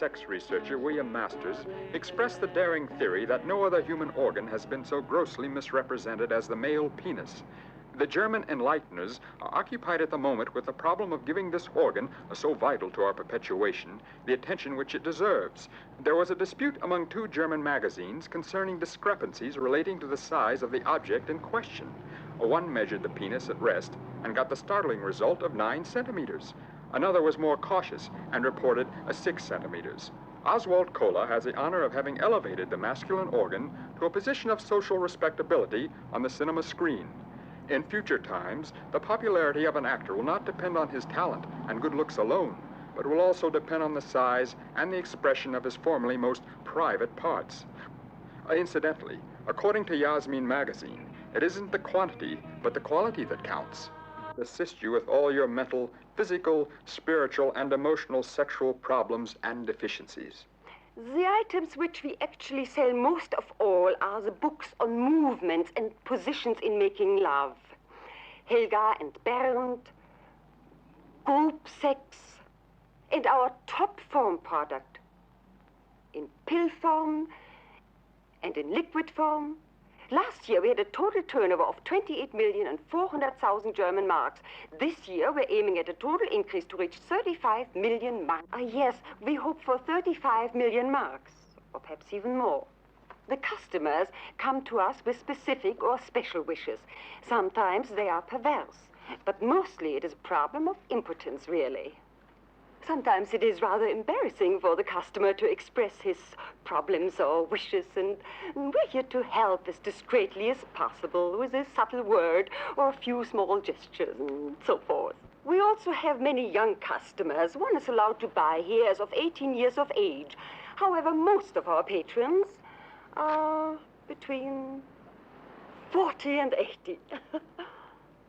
Sex researcher William Masters expressed the daring theory that no other human organ has been so grossly misrepresented as the male penis. The German enlighteners are occupied at the moment with the problem of giving this organ, so vital to our perpetuation, the attention which it deserves. There was a dispute among two German magazines concerning discrepancies relating to the size of the object in question. One measured the penis at rest and got the startling result of 9 centimeters. Another was more cautious and reported 6 centimeters. Oswald Kohler has the honor of having elevated the masculine organ to a position of social respectability on the cinema screen. In future times, the popularity of an actor will not depend on his talent and good looks alone, but will also depend on the size and the expression of his formerly most private parts. Incidentally, according to Yasmin magazine, it isn't the quantity, but the quality that counts. Assist you with all your mental, physical, spiritual, and emotional sexual problems and deficiencies. The items which we actually sell most of all are the books on movements and positions in making love. Helga and Bernd, group sex, and our top form product in pill form and in liquid form. Last year, we had a total turnover of 28,400,000 German marks. This year, we're aiming at a total increase to reach 35 million marks. Yes, we hope for 35 million marks, or perhaps even more. The customers come to us with specific or special wishes. Sometimes they are perverse, but mostly it is a problem of impotence, really. Sometimes it is rather embarrassing for the customer to express his problems or wishes, and we're here to help as discreetly as possible with a subtle word or a few small gestures and so forth. We also have many young customers. One is allowed to buy here as of 18 years of age. However, most of our patrons are between 40 and 80.